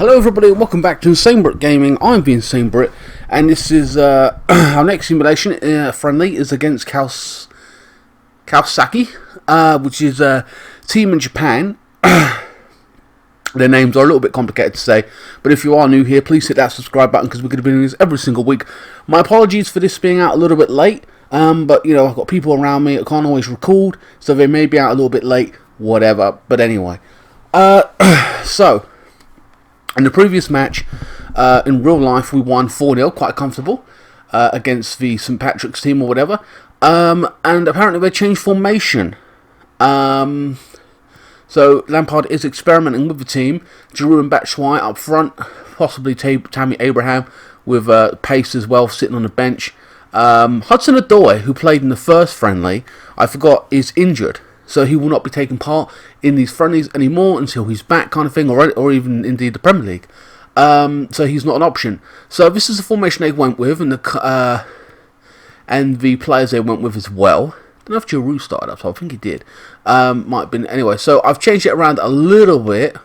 Hello everybody, welcome back to INSANEBRIT Gaming. I'm the INSANEBRIT, and this is our next simulation friendly is against Kawasaki, which is a team in Japan. Their names are a little bit complicated to say, but if you are new here, please hit that subscribe button because we're going to be doing this every single week. My apologies for this being out a little bit late, but you know, I've got people around me, I can't always record, so they may be out a little bit late, whatever. But anyway, so in the previous match, in real life, we won 4-0, quite comfortable, against the St. Patrick's team or whatever. And apparently they changed formation. So Lampard is experimenting with the team. Giroud and Batshuayi up front, possibly Tammy Abraham with pace as well, sitting on the bench. Hudson-Odoi, who played in the first friendly, I forgot, is injured. So he will not be taking part in these friendlies anymore until he's back, kind of thing, or even indeed the Premier League. So he's not an option. So this is the formation they went with, and the players they went with as well. I don't know if Giroud started up, so I think he did. Might have been anyway. So I've changed it around a little bit.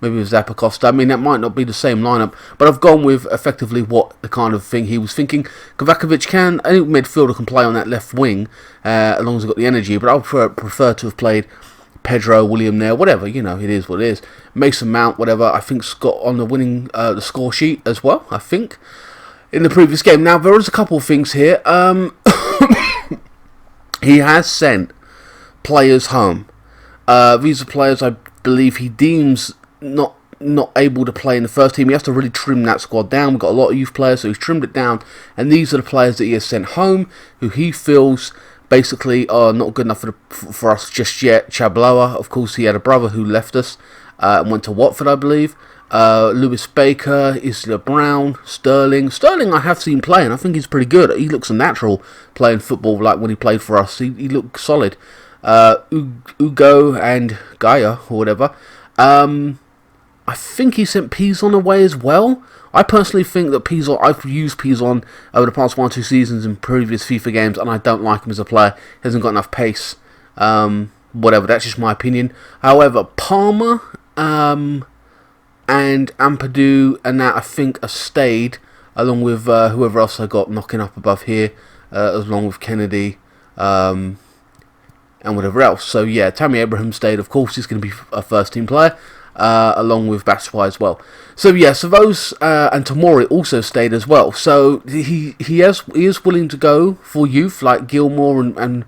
Maybe with Zappacosta. I mean, that might not be the same lineup, but I've gone with effectively what the kind of thing he was thinking. Kovacic any midfielder can play on that left wing, as long as he's got the energy, but I would prefer to have played Pedro, William there, whatever, you know, it is what it is. Mason Mount, whatever, I think Scott on the winning, the score sheet as well, I think, in the previous game. Now, there is a couple of things here. He has sent players home. These are players I believe he deems not able to play in the first team. He has to really trim that squad down. We've got a lot of youth players, so he's trimmed it down, and these are the players that he has sent home, who he feels basically are not good enough for us just yet. Chabloa, of course, he had a brother who left us and went to Watford, I believe. Lewis Baker, Isla Brown, Sterling I have seen play, and I think he's pretty good. He looks a natural playing football, like when he played for us. He looked solid. Ugo and Gaia, or whatever. I think he sent Pizon away as well. I personally think that Pizon, I've used Pizon over the past 1 or 2 seasons in previous FIFA games, and I don't like him as a player. He hasn't got enough pace. Whatever, that's just my opinion. However, Palmer and Ampadu and that, I think, are stayed, along with whoever else I got knocking up above here, along with Kennedy and whatever else. So yeah, Tammy Abraham stayed, of course. He's going to be a first team player. Along with Batshuayi as well. So yeah, so those and Tomori also stayed as well. So he is willing to go for youth like Gilmore and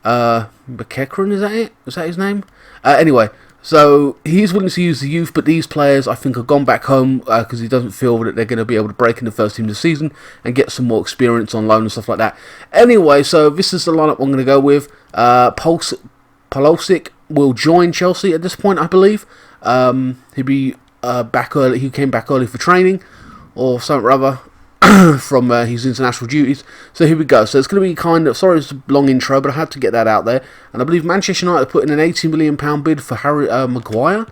Bekekran, is that it? Is that his name? Anyway, so he's willing to use the youth, but these players I think have gone back home because he doesn't feel that they're going to be able to break in the first team this season and get some more experience on loan and stuff like that. Anyway, so this is the lineup I'm going to go with. Pulisic will join Chelsea at this point, I believe. He'll be back early. He came back early for training or something or other from his international duties. So here we go. So it's going to be kind of, sorry it's a long intro, but I had to get that out there. And I believe Manchester United put in an £80 million bid for Harry Maguire.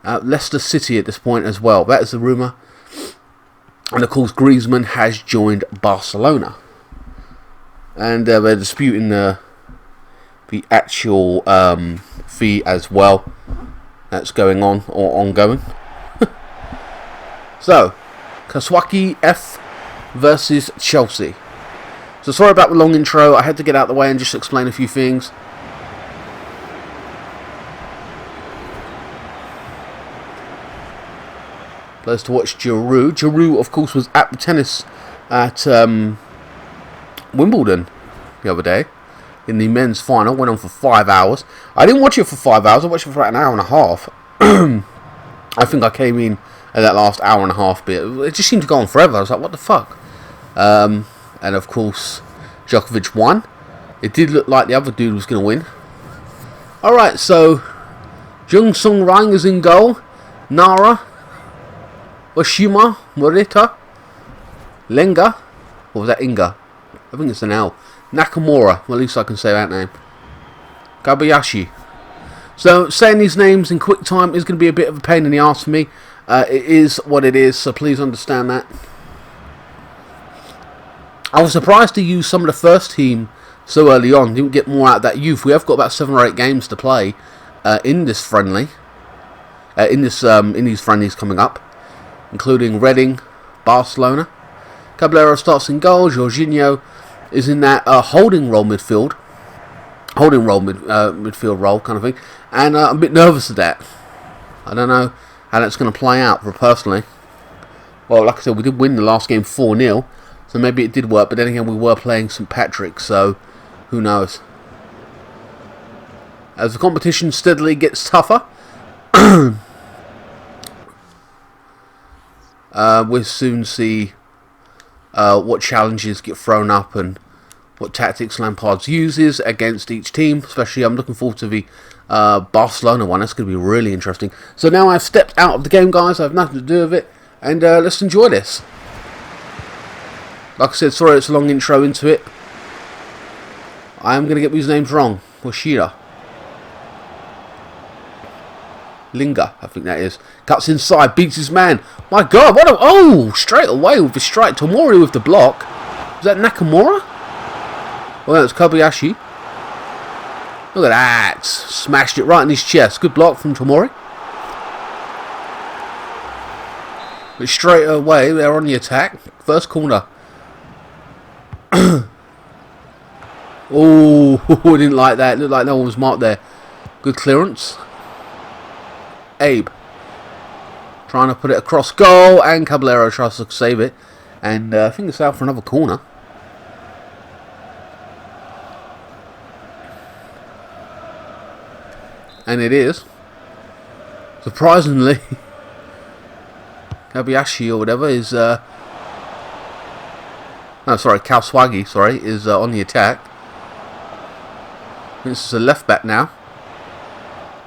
Leicester City at this point as well. That is the rumour. And of course Griezmann has joined Barcelona. And they're disputing the actual fee as well. That's going on, or ongoing. So, Kawasaki F versus Chelsea. So sorry about the long intro, I had to get out of the way and just explain a few things. Players to watch Giroud. Giroud, of course, was at the tennis at Wimbledon the other day. In the men's final, went on for 5 hours. I didn't watch it for 5 hours, I watched it for about an hour and a half. I think I came in at that last hour and a half bit. It just seemed to go on forever. I was like, what the fuck? And of course, Djokovic won. It did look like the other dude was going to win. Alright, so Jung Sung Rang is in goal. Nara, Oshima, Morita, Lenga, or was that Inga? I think it's an L. Nakamura, well, at least I can say that name. Kabayashi. So saying these names in quick time is going to be a bit of a pain in the arse for me. It is what it is, so please understand that. I was surprised to use some of the first team so early on. Didn't get more out of that youth. We have got about 7 or 8 games to play in this friendly. In these friendlies coming up. including Reading, Barcelona. Caballero starts in goal. Jorginho is in that holding midfield role kind of thing, and I'm a bit nervous of that. I don't know how that's going to play out for personally. Well, like I said, we did win the last game 4-0, so maybe it did work, but then again we were playing St. Patrick's, so who knows. As the competition steadily gets tougher, we'll soon see what challenges get thrown up and what tactics Lampard uses against each team. Especially, I'm looking forward to the Barcelona one. That's going to be really interesting. So now I've stepped out of the game, guys. I have nothing to do with it, and let's enjoy this. Like I said, sorry it's a long intro into it. I am going to get these names wrong. Washida. Linga, I think that is. Cuts inside, beats his man. My God, what a... Oh, straight away with the strike. Tomori with the block. Is that Nakamura? Well, that's Kobayashi. Look at that. Smashed it right in his chest. Good block from Tomori. But straight away, they're on the attack. First corner. Oh, I didn't like that. Looked like no one was marked there. Good clearance. Abe trying to put it across goal, and Caballero tries to save it, and I think it's out for another corner. And it is, surprisingly. Kabayashi or whatever is Kawasaki is on the attack. This is a left back now.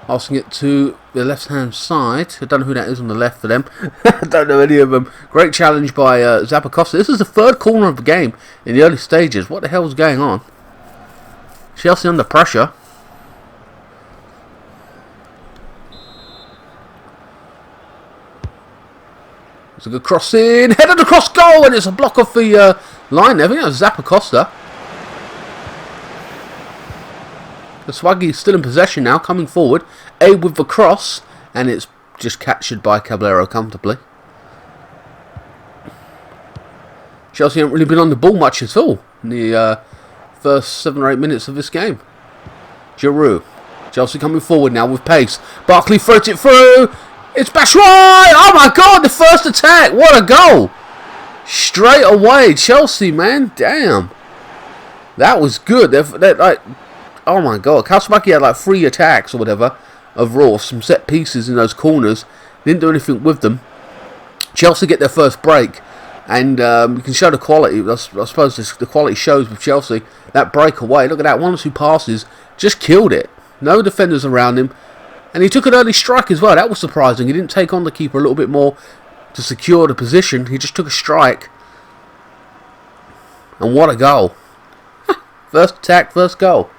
Passing it to the left hand side. I don't know who that is on the left for them. I don't know any of them. Great challenge by Zappacosta. This is the third corner of the game in the early stages. What the hell is going on? Chelsea under pressure. It's a good cross in. Headed across goal, and it's a block off the line there. I think that was Zappacosta. The Swaggy is still in possession now, coming forward. Abe with the cross, and it's just captured by Caballero comfortably. Chelsea haven't really been on the ball much at all in the first 7 or 8 minutes of this game. Giroud. Chelsea coming forward now with pace. Barkley throws it through. It's Batshuayi! Oh my God, the first attack. What a goal. Straight away, Chelsea, man. Damn. That was good. They're like... Oh my God, Kawasaki had like 3 attacks or whatever overall, some set pieces in those corners. Didn't do anything with them. Chelsea get their first break, and you can show the quality. I suppose the quality shows with Chelsea. That breakaway, look at that, 1 or 2 passes, just killed it. No defenders around him, and he took an early strike as well. That was surprising. He didn't take on the keeper a little bit more to secure the position. He just took a strike, and what a goal. First attack, first goal.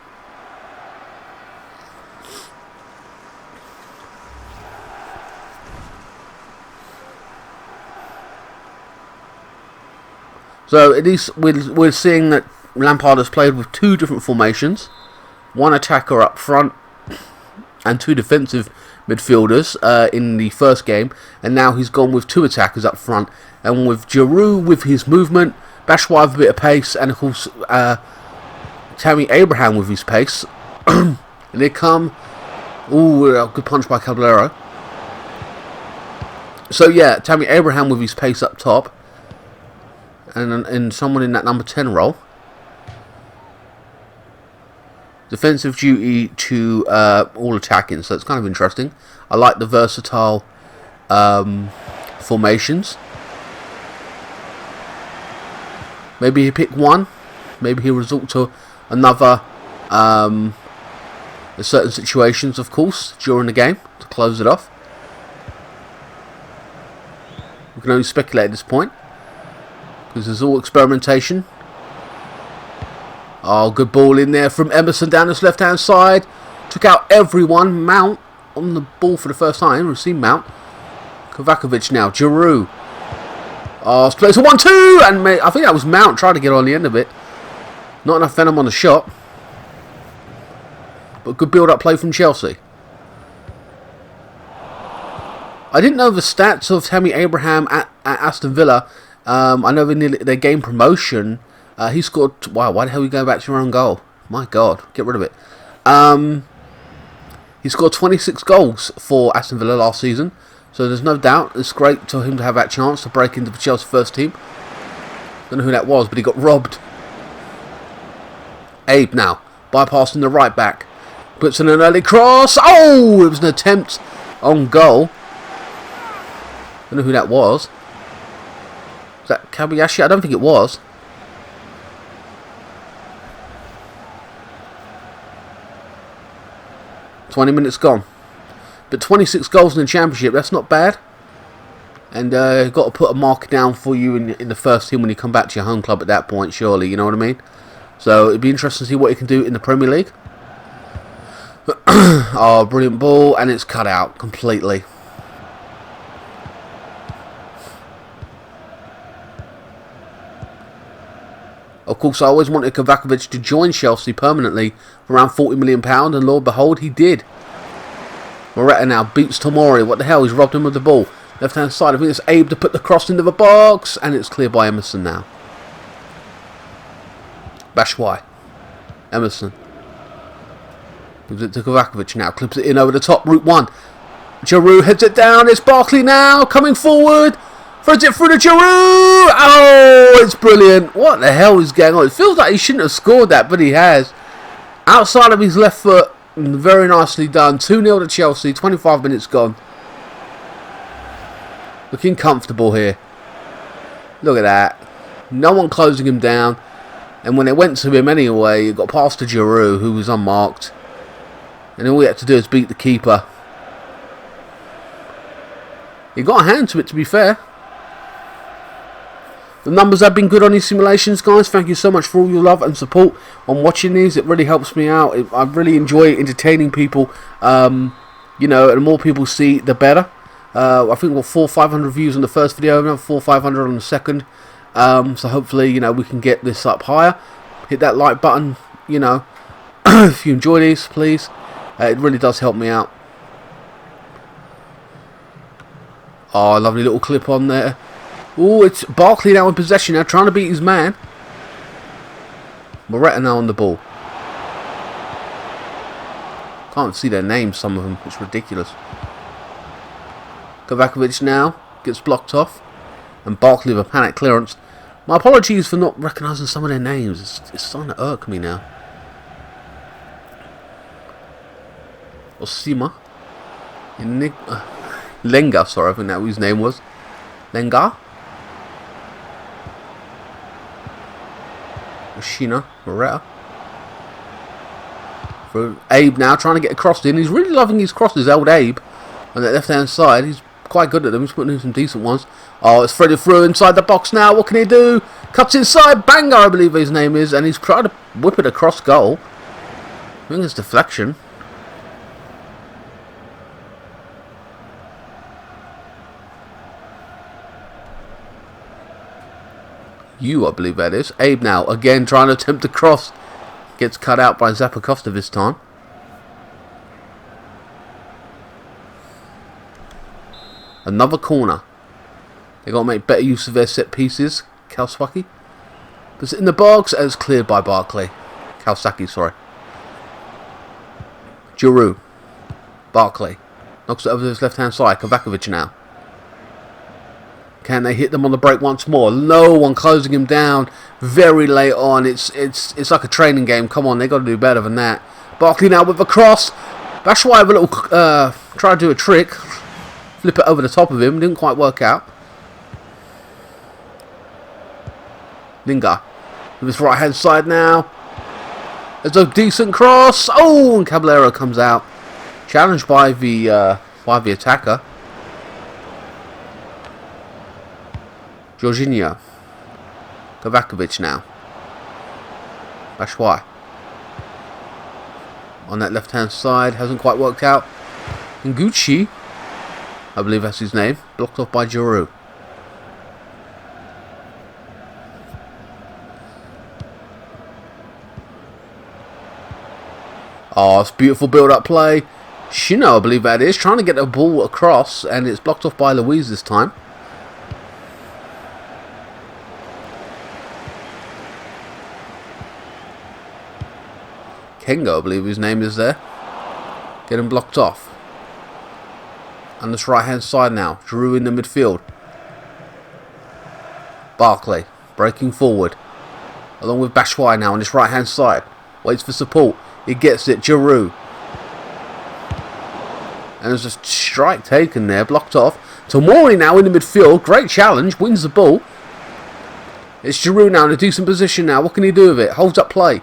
So at least we're seeing that Lampard has played with 2 different formations. 1 attacker up front and 2 defensive midfielders in the first game. And now he's gone with 2 attackers up front. And with Giroud with his movement, Batshuayi with a bit of pace, and of course Tammy Abraham with his pace. And they come... Ooh, a good punch by Caballero. So yeah, Tammy Abraham with his pace up top. And someone in that number 10 role. Defensive duty to all attacking, so it's kind of interesting. I like the versatile formations. Maybe he pick one. Maybe he'll resort to another in certain situations, of course, during the game to close it off. We can only speculate at this point, because there's all experimentation. Oh, good ball in there from Emerson down this left-hand side. Took out everyone. Mount on the ball for the first time. We've seen Mount. Kovakovic now. Giroud. Oh, it's close to 1-2. And I think that was Mount trying to get on the end of it. Not enough venom on the shot. But good build-up play from Chelsea. I didn't know the stats of Tammy Abraham at Aston Villa. I know they gained promotion. He scored... Wow, why the hell are you going back to your own goal? My God, get rid of it. He scored 26 goals for Aston Villa last season. So there's no doubt it's great for him to have that chance to break into the Chelsea first team. Don't know who that was, but he got robbed. Abe now, bypassing the right back. Puts in an early cross. Oh, it was an attempt on goal. Don't know who that was. Was that Kabayashi? I don't think it was. "20 minutes gone." But 26 goals in the Championship, that's not bad. And got to put a mark down for you in the first team when you come back to your home club at that point, surely, you know what I mean? So it'd be interesting to see what he can do in the Premier League. Oh, brilliant ball, and it's cut out completely. Of course, I always wanted Kawasaki to join Chelsea permanently for around £40 million, and Lord behold, he did. Moretta now beats Tomori. What the hell? He's robbed him of the ball. Left hand side. I think it's Abe to put the cross into the box, and it's cleared by Emerson now. Bashwai. Emerson. Gives it to Kawasaki now. Clips it in over the top. Route 1. Giroud heads it down. It's Barkley now coming forward. Throws it through to Giroud. Oh, it's brilliant. What the hell is going on? It feels like he shouldn't have scored that, but he has. Outside of his left foot. Very nicely done. 2-0 to Chelsea. 25 minutes gone. Looking comfortable here. Look at that. No one closing him down. And when it went to him anyway, it got past to Giroud, who was unmarked. And all he had to do is beat the keeper. He got a hand to it, to be fair. The numbers have been good on these simulations, guys. Thank you so much for all your love and support on watching these. It really helps me out. I really enjoy entertaining people. You know, and the more people see, the better. I think we're 400 or 500 views on the first video, another 400 or 500 on the second. So hopefully, you know, we can get this up higher. Hit that like button, you know, if you enjoy these, please. It really does help me out. Oh, lovely little clip on there. Oh, it's Barkley now in possession now, trying to beat his man. Moretta now on the ball. Can't see their names, some of them. It's ridiculous. Kawasaki now gets blocked off. And Barkley with a panic clearance. My apologies for not recognising some of their names. It's starting to irk me now. Osima. Lenga, sorry, I think that was his name was. Lenga. Machina, Moretta. For Abe now trying to get across in. He's really loving his crosses, old Abe. On that left hand side, he's quite good at them. He's putting in some decent ones. Oh, it's threaded through inside the box now. What can he do? Cuts inside. Banger, I believe his name is. And he's trying to whip it across goal. I think it's deflection. I believe that is. Abe now, again, trying to attempt to cross. Gets cut out by Zappacosta this time. Another corner. They got to make better use of their set pieces. Kawasaki. Puts it in the box as cleared by Barkley. Kawasaki, sorry. Giroud. Barkley. Knocks it over to his left hand side. Kawasaki now. Can they hit them on the break once more? No one closing him down very late on. It's like a training game. Come on, they got to do better than that. Barkley now with a cross. That's why I have a little try to do a trick. Flip it over the top of him. Didn't quite work out. Linga with his right hand side now. There's a decent cross. Oh, and Caballero comes out. Challenged by the attacker. Jorginho. Kawasaki now. Bashwai. On that left hand side. Hasn't quite worked out. Nguchi. I believe that's his name. Blocked off by Giroud. Oh, it's beautiful build-up play. Shino, I believe that is, trying to get the ball across, and it's blocked off by Louise this time. Kengo, I believe his name is there. Getting blocked off. On this right hand side now. Giroud in the midfield. Barkley breaking forward. Along with Batshuayi now on this right hand side. Waits for support. He gets it. Giroud. And there's a strike taken there. Blocked off. Tomori now in the midfield. Great challenge. Wins the ball. It's Giroud now in a decent position now. What can he do with it? Holds up play.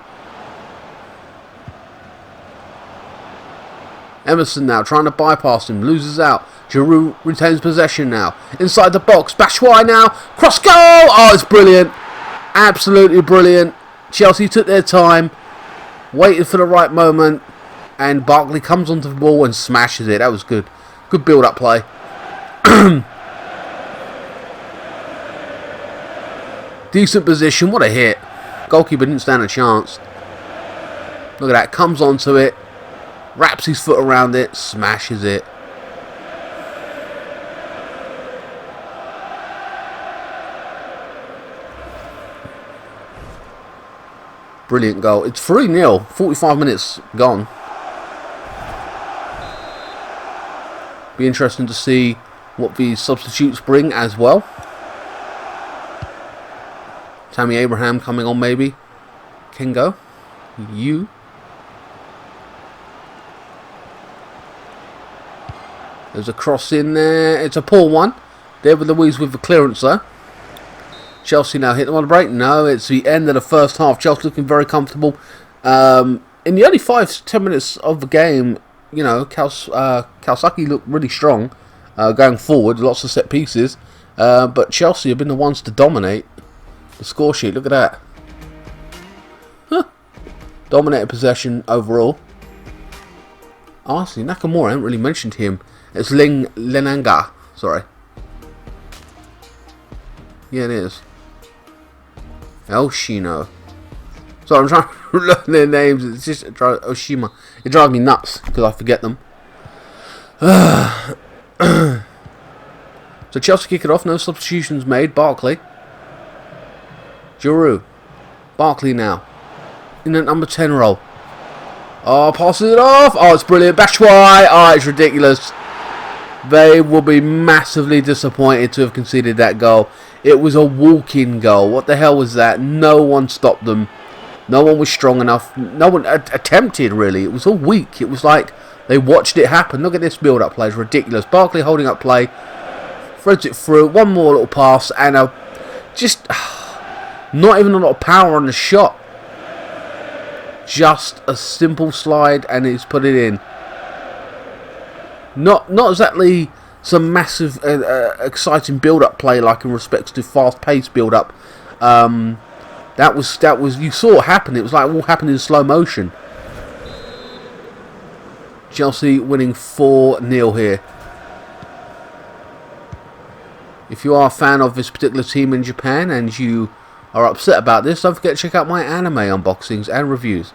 Emerson now trying to bypass him. Loses out. Giroud retains possession now. Inside the box. Batshuayi now. Cross goal. Oh, it's brilliant. Absolutely brilliant. Chelsea took their time. Waited for the right moment. And Barkley comes onto the ball and smashes it. That was good. Good build-up play. Decent position. What a hit. Goalkeeper didn't stand a chance. Look at that. Comes onto it. Wraps his foot around it. Smashes it. Brilliant goal. It's 3-0. 45 minutes gone. Be interesting to see what the substitutes bring as well. Tammy Abraham coming on maybe. Kengo. You. There's a cross in there. It's a poor one. David Luiz with the clearance there. Chelsea now hit them on the break. No, it's the end of the first half. Chelsea looking very comfortable. In the early 5-10 minutes of the game, you know, Kawasaki looked really strong going forward. Lots of set pieces. But Chelsea have been the ones to dominate the score sheet. Look at that. Huh. Dominated possession overall. Honestly, Nakamura, I haven't really mentioned him. It's Lenanga. Sorry. Yeah, it is. Elshino. So I'm trying to learn their names. It's just Oshima. It drives me nuts because I forget them. So Chelsea kick it off. No substitutions made. Barkley. Giroud. Barkley now. In the number 10 role. Oh, passes it off. Oh, it's brilliant. Batshuayi. Oh, it's ridiculous. They will be massively disappointed to have conceded that goal. It was a walk-in goal. What the hell was that? No one stopped them. No one was strong enough. No one attempted, really. It was all weak. It was like they watched it happen. Look at this build-up play. It's ridiculous. Barkley holding up play. Threads it through. One more little pass. And just not even a lot of power on the shot. Just a simple slide and he's put it in. Not exactly some massive exciting build-up play like in respects to fast-paced build-up. That was you saw it happen. It was like all happened in slow motion. Chelsea winning 4-0 here. If you are a fan of this particular team in Japan and you are upset about this, don't forget to check out my anime unboxings and reviews.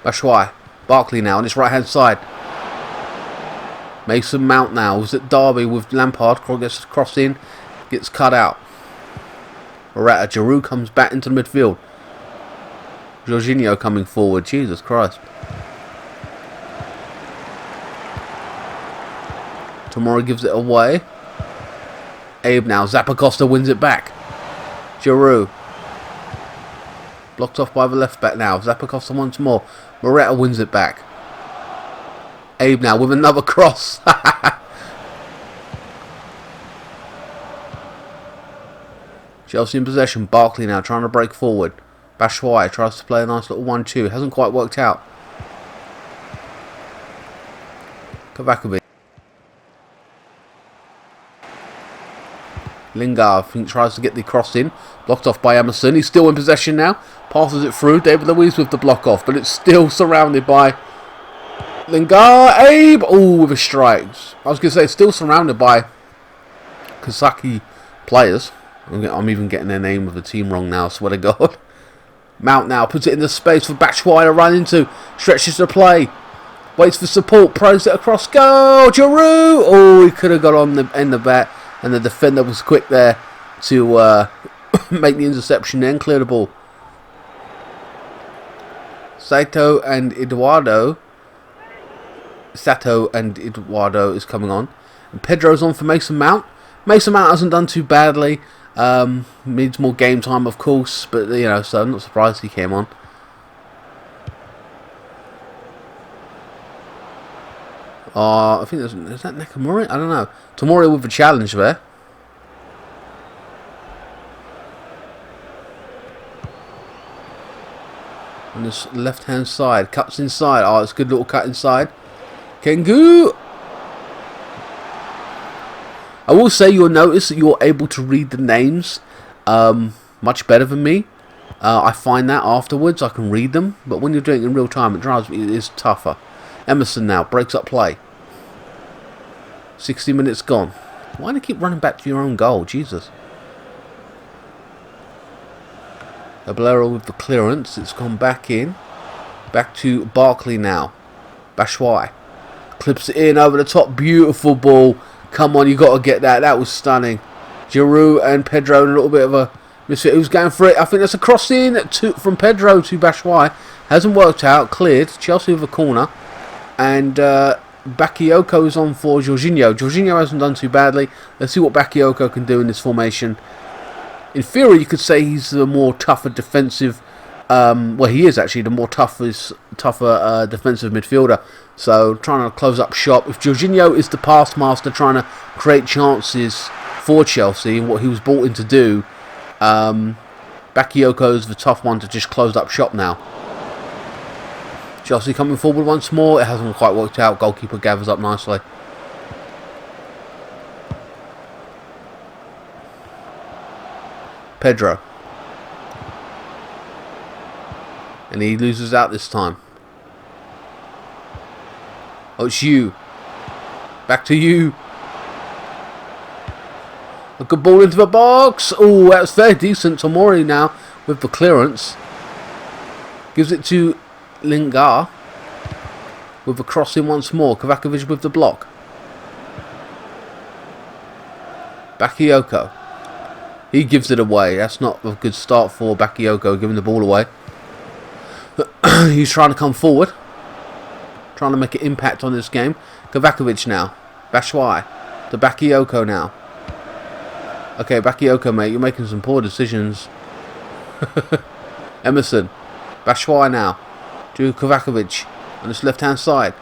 Batshuayi. Barkley now on his right hand side. Mason Mount now was at Derby with Lampard. Gets crossed in. Gets cut out. Morata. Giroud comes back into the midfield. Jorginho coming forward. Jesus Christ. Tomori gives it away. Abe now. Zappacosta wins it back. Giroud. Blocked off by the left back now. Zappacosta once more. Morata wins it back. Abe now with another cross. Chelsea in possession. Barkley now trying to break forward. Batshuayi tries to play a nice little 1-2. Hasn't quite worked out. Kawasaki. Lingard tries to get the cross in. Blocked off by Emerson. He's still in possession now. Passes it through. David Luiz with the block off. But it's still surrounded by Lingard. Abe. Oh, with a strike. I was going to say still surrounded by Kawasaki players. I'm even getting their name of the team wrong now. I swear to God. Mount now puts it in the space for Batshuayi to run into. Stretches the play. Waits for support. Pros it across. Go! Giroud! Oh, he could have got on the end of that. And the defender was quick there to make the interception and clear the ball. Sato and Eduardo is coming on. And Pedro's on for Mason Mount. Mason Mount hasn't done too badly. Needs more game time, of course, but you know, so I'm not surprised he came on. I think is that Nakamura? I don't know. Tomori with a challenge there. On this left hand side, cuts inside. Oh, it's a good little cut inside. Kengu. I will say you'll notice that you're able to read the names much better than me. I find that afterwards I can read them, but when you're doing it in real time, it is tougher. Emerson now breaks up play. 60 minutes gone. Why do you keep running back to your own goal? Jesus. Ablero with the clearance. It's gone back in. Back to Barkley now. Batshuayi clips it in over the top. Beautiful ball. Come on, you got to get that. That was stunning. Giroud and Pedro, a little bit of a misfit. Who's going for it? I think that's a cross in from Pedro to Batshuayi. Hasn't worked out. Cleared. Chelsea with a corner. And Bakayoko is on for Jorginho. Jorginho hasn't done too badly. Let's see what Bakayoko can do in this formation. In theory, you could say he's the more tougher defensive. Well, he is actually the more tougher defensive midfielder. So trying to close up shop. If Jorginho is the pass master, trying to create chances for Chelsea and what he was brought in to do, Bakayoko is the tough one to just close up shop now. Chelsea coming forward once more. It hasn't quite worked out. Goalkeeper gathers up nicely. Pedro. And he loses out this time. Oh, it's you. Back to you. A good ball into the box. Oh, that's very decent. Tomori now with the clearance. Gives it to Lingard. With the crossing once more. Kovacevic with the block. Bakayoko. He gives it away. That's not a good start for Bakayoko, giving the ball away. He's trying to come forward. Trying to make an impact on this game. Kovacevic now. Batshuayi. To Bakayoko now. Okay, Bakayoko, mate. You're making some poor decisions. Emerson. Batshuayi now. To Kovacevic. On this left-hand side.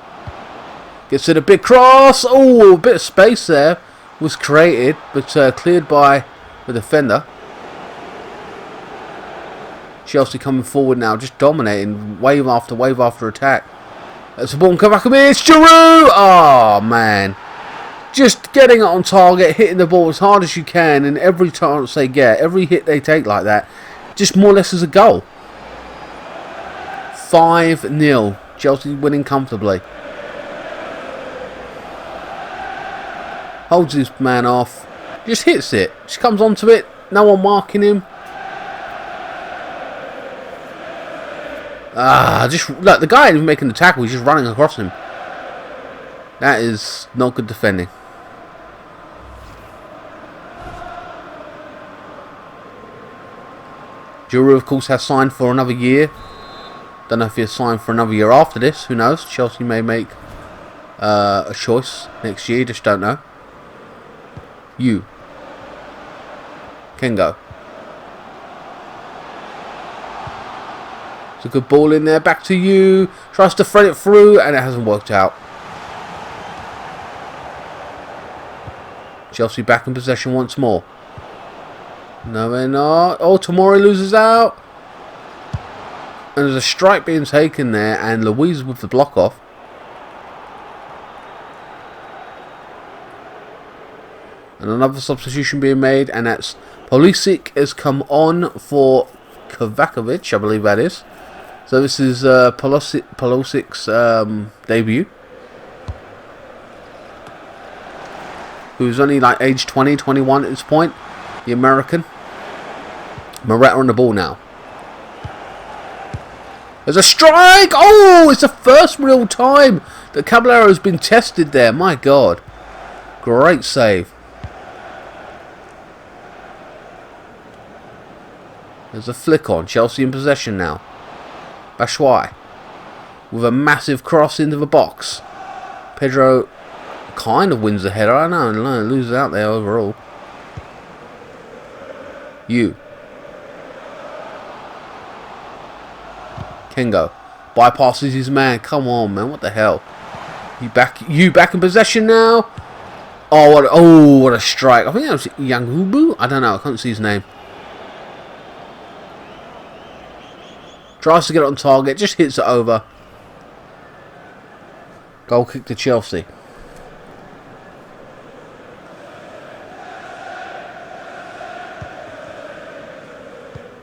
Gets it a big cross. Oh, a bit of space there was created. But cleared by the defender. Chelsea coming forward now, just dominating wave after attack. That's a ball, Kovacevic, Giroud! Oh man, just getting it on target, hitting the ball as hard as you can, and every chance they get, every hit they take like that, just more or less as a goal. 5-0, Chelsea winning comfortably. Holds his man off, just hits it, just comes onto it, no one marking him. Just look, the guy ain't even making the tackle, he's just running across him. That is not good defending. Giroud, of course, has signed for another year. Don't know if he's signed for another year after this, who knows? Chelsea may make a choice next year, just don't know. You can go. It's a good ball in there. Back to you. Tries to thread it through, and it hasn't worked out. Chelsea back in possession once more. No, they're not. Oh, Tomori loses out. And there's a strike being taken there, and Louise with the block off. And another substitution being made, and that's Pulisic has come on for Kovacevic, I believe that is. So this is Pulisic's debut. Who's only like age 20, 21 at this point. The American. Morata on the ball now. There's a strike! Oh, it's the first real time that Caballero's been tested there. My God. Great save. There's a flick on. Chelsea in possession now. Batshuayi with a massive cross into the box. Pedro kind of wins the header. I know, loses out there overall. Kengo bypasses his man. Come on, man. What the hell? You back in possession now. Oh, what a strike. I think that was Yangubu. I don't know. I can't see his name. Tries to get it on target. Just hits it over. Goal kick to Chelsea.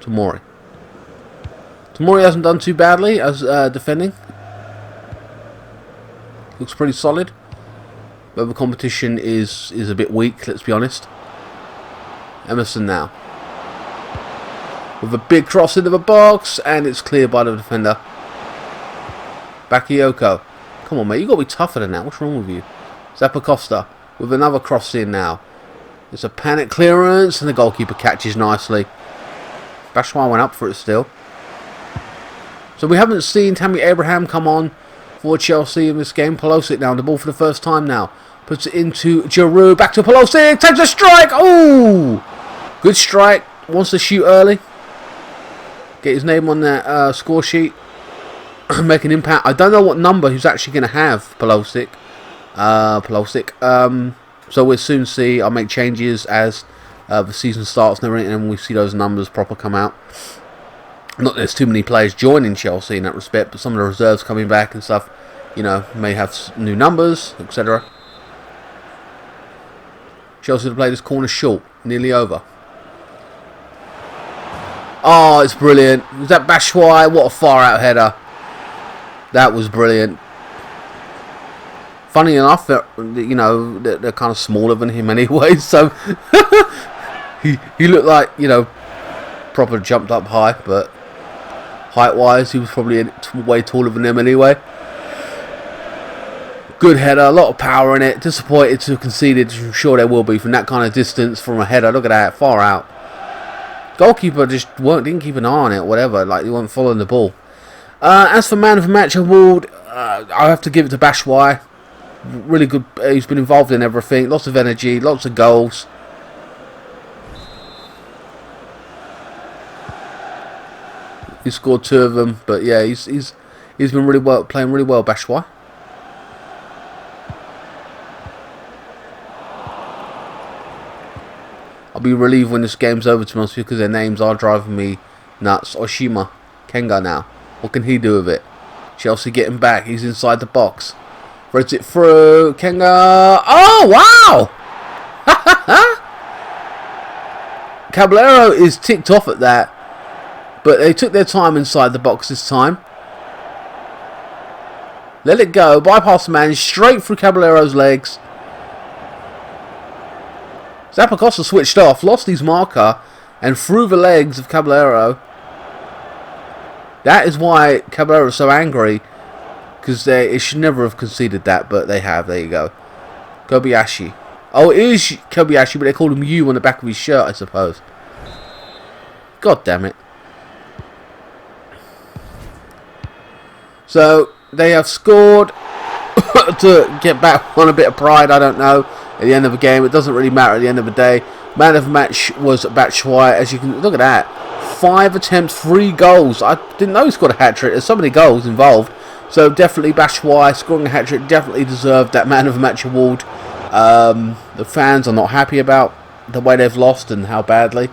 Tomori hasn't done too badly as defending. Looks pretty solid. But the competition is a bit weak, let's be honest. Emerson now. With a big cross into the box, and it's cleared by the defender. Bakayoko. Come on, mate, you've got to be tougher than that. What's wrong with you? Zappacosta with another cross in now. It's a panic clearance, and the goalkeeper catches nicely. Batshuayi went up for it still. So we haven't seen Tammy Abraham come on for Chelsea in this game. Pulisic now, the ball for the first time now. Puts it into Giroud, back to Pulisic, takes a strike! Oh! Good strike, wants to shoot early. Get his name on that score sheet. Make an impact. I don't know what number he's actually going to have, Pulisic. So we'll soon see. I'll make changes as the season starts and everything, and we see those numbers proper come out. Not that there's too many players joining Chelsea in that respect, but some of the reserves coming back and stuff, you know, may have new numbers, etc. Chelsea to play this corner short, nearly over. Oh, it's brilliant. Was that Batshuayi? What a far out header. That was brilliant. Funny enough, you know, they're kind of smaller than him anyway, so he looked like, you know, proper jumped up high, but height-wise, he was probably way taller than them anyway. Good header, a lot of power in it. Disappointed to have conceded. I'm sure there will be from that kind of distance from a header. Look at that, far out. Goalkeeper just didn't keep an eye on it, or whatever. Like he wasn't following the ball. As for man of the match award, I have to give it to Batshuayi. Really good. He's been involved in everything. Lots of energy, lots of goals. He scored 2 of them, but yeah, he's been really well, playing really well, Batshuayi. I'll be relieved when this game's over, to be honest, because their names are driving me nuts. Oshima, Kenga now. What can he do with it? Chelsea getting back. He's inside the box. Throws it through. Kenga. Oh, wow! Caballero is ticked off at that. But they took their time inside the box this time. Let it go. Bypass the man. Straight through Caballero's legs. Zappacosta switched off. Lost his marker. And through the legs of Caballero. That is why Caballero is so angry. Because they should never have conceded that. But they have. There you go. Kobayashi. Oh, it is Kobayashi. But they called him U on the back of his shirt, I suppose. God damn it. So, they have scored to get back on a bit of pride, I don't know, at the end of the game. It doesn't really matter at the end of the day. Man of the match was Batshuayi. As you can look at that. 5 attempts, 3 goals. I didn't know he scored a hat-trick. There's so many goals involved. So, definitely Batshuayi scoring a hat-trick definitely deserved that man of the match award. The fans are not happy about the way they've lost and how badly.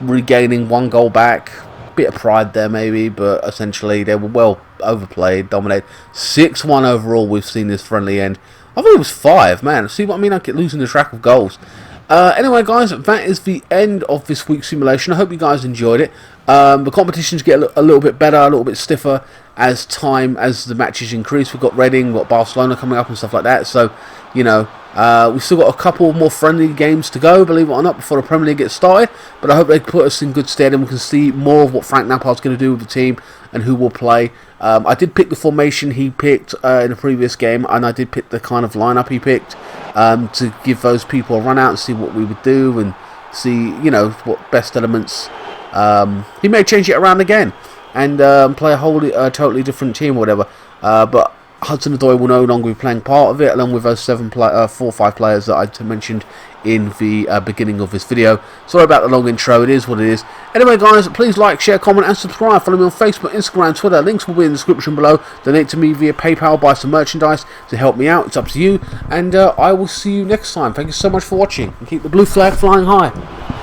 Regaining 1 goal back. Bit of pride there maybe, but essentially they were well overplayed, dominated. 6-1 overall. We've seen this friendly end. I thought it was 5, man. See what I mean? I get losing the track of goals. Anyway, guys, that is the end of this week's simulation. I hope you guys enjoyed it. The competitions get a little bit better, a little bit stiffer as the matches increase. We've got Reading, we've got Barcelona coming up and stuff like that. So, you know, We've still got a couple more friendly games to go, believe it or not, before the Premier League gets started. But I hope they put us in good stead and we can see more of what Frank Lampard's going to do with the team and who will play. I did pick the formation he picked in the previous game, and I did pick the kind of lineup he picked to give those people a run out and see what we would do and see, you know, what best elements. He may change it around again and play a totally different team or whatever. But Hudson-Odoi will no longer be playing part of it, along with those 4 or 5 players that I mentioned in the beginning of this video. Sorry about the long intro, it is what it is. Anyway guys, please like, share, comment and subscribe. Follow me on Facebook, Instagram, Twitter. Links will be in the description below. Donate to me via PayPal, buy some merchandise to help me out. It's up to you. And I will see you next time. Thank you so much for watching. And keep the blue flag flying high.